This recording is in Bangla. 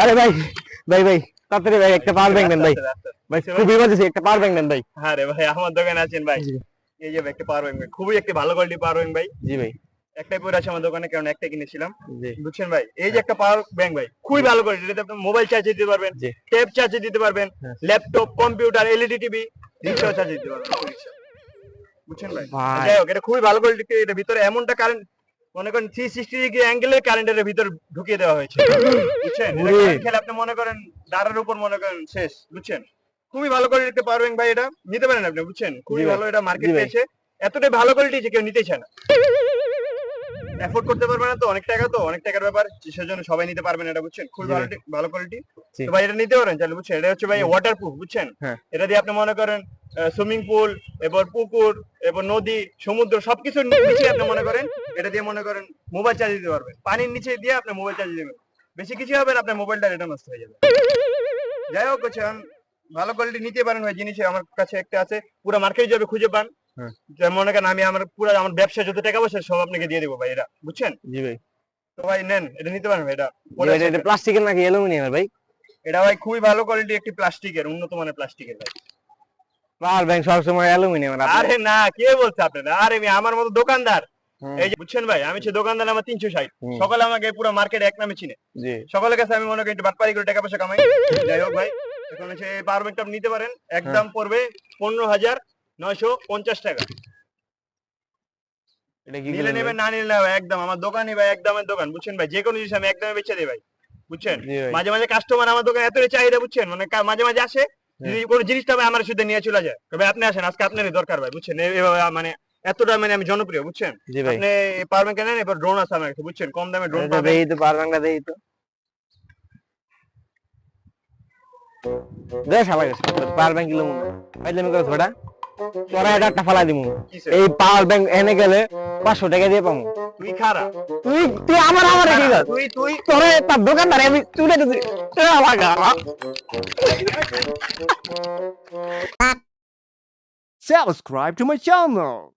আরে ভাই ভাই ভাই তাড়াতাড়ি ভাই একটা পাওয়ার ব্যাংক দেন ভাই। ভাই খুব ইমার্জেন্সি একটা পাওয়ার ব্যাংক দেন ভাই। আরে ভাই আমার দোকানে আছেন ভাই, এই যে একটা পাওয়ার ব্যাংক, খুবই একটি ভালো কোয়ালিটি পাওয়ার ব্যাংক ভাই। জি ভাই। একটাই পড়ে আছে আমার দোকানে, কারণ একটা কিনেছিলাম, জি বুঝছেন ভাই। এই যে একটা পাওয়ার ব্যাংক ভাই, খুবই ভালো কোয়ালিটি। এটাতে আপনি মোবাইল চার্জ দিতে পারবেন, জি। ট্যাব চার্জ দিতে পারবেন, ল্যাপটপ, কম্পিউটার, এলইডি টিভি, রিক্সা চার্জ দিতে পারবেন, রিক্সা, বুঝছেন ভাই। ভাই। যাই হোক, এটা খুবই ভালো কোয়ালিটি। এটার ভিতরে এমনটা কারেন্ট, মনে করেন 360 ডিগ্রি অ্যাঙ্গেলের কারেন্টের ভিতর ঢুকিয়ে দেওয়া হয়েছে, বুঝছেন। এটা কারেন্ট খেলে আপনি মনে করেন দাঁড়ার উপর মনে করেন শেষ, বুঝছেন। খুবই ভালো কোয়ালিটির একটা পাওয়ার ব্যাংক ভাই, এটা নিতে পারেন আপনি, বুঝছেন। খুবই ভালো, এটা মার্কেট পেয়েছে, এতটাই ভালো কোয়ালিটি যে কেউ নিতেই চায় না, এফোর্ড করতে পারবে না, তো অনেক টাকা, তো অনেক টাকার ব্যাপার, সেজন্য সবাই নিতে পারবেন এটা, বুঝছেন। খুবই ভালো কোয়ালিটি, তো ভাই এটা নিতে পারেন চাইলে, বুঝছেন। এটা হচ্ছে ভাই ওয়াটার প্রুফ, বুঝছেন। এটা দিয়ে আপনি মনে করেন সুইমিং পুল, এবার পুকুর, এবার নদী, সমুদ্র সবকিছু নিচে আপনি মনে করেন এটা দিয়ে মনে করেন মোবাইল চার্জ দিতে পারবেন। পানির নিচে দিয়ে আপনি মোবাইল চার্জ দিবেন, বেশি কিছু হবে না, আপনার মোবাইলটা রিটার্ন নষ্ট হয়ে যাবে। যাই হোক, বুঝছেন, ভালো কোয়ালিটি নিতে পারেন ভাই। জিনিস আমার কাছে একটা আছে, পুরো মার্কেট যাবে খুঁজে পান। মনে করেন আমি আমার পুরো আমার ব্যবসা যত টাকা পয়সা সব আপনাকে দিয়ে দেবো ভাই, এটা, বুঝছেন। জি ভাই। তো ভাই নেন, এটা নিতে পারেন ভাই। এটা প্লাস্টিকের নাকি অ্যালুমিনিয়ামের ভাই? এটা ভাই খুবই ভালো কোয়ালিটি, একটি প্লাস্টিকের, উন্নত মানের প্লাস্টিকের ভাই। পাওয়ার ব্যাংক সবসময় অ্যালুমিনিয়ামের। আরে না, কে বলছে আপনারা? আরে আমি আমার মতো দোকানদার, এই যে বুঝছেন ভাই, আমি হচ্ছে দোকানদার, আমার 360, সকালে আমাকে পুরো মার্কেট এক নামে চিনে। সকলের কাছে আমি মনে করি একটু বাটপারি করে টাকা পয়সা কামাই। যাই হোক ভাই, এখন হচ্ছে এই পাওয়ার ব্যাংকটা নিতে পারেন, একদম পড়বে 15,950 টাকা। নিলে নেবেন, না নিলে না, একদম আমার দোকানই ভাই, একদমের দোকান, বুঝছেন ভাই। যে কোনো জিনিস আমি একদমে বেচে দিই ভাই, বুঝছেন। মাঝে মাঝে কাস্টমার আমার দোকানে এতটাই চাহিদা, বুঝছেন, মানে মাঝে মাঝে আসে, যদি কোনো জিনিসটা ভাই আমার সাথে নিয়ে চলে যায়, তবে আপনি আসেন, আজকে আপনারই দরকার ভাই, বুঝছেন। এভাবে মানে এতটা মানে আমি জনপ্রিয়, বুঝছেন। আপনি পাওয়ার ব্যাংক নেন, এবার ড্রোন আছে আমার কাছে, বুঝছেন, কম দামে ড্রোন পাবেন। এই তো পাওয়ার ব্যাংকটা দেই তো, দেখ সবাই পাওয়ার ব্যাংক কিলো ভাই, তুমি করে ছোটা তোরা একটা ফালা দিমু। এই পাওয়ার ব্যাংক এনে গেলে 500 টাকা দিয়ে পামু। তুই খারা, তুই আমার ঠিক আছে, তুই তোরে তার দোকানদার আমি তুলে দিছি, লাগা। Subscribe to my channel.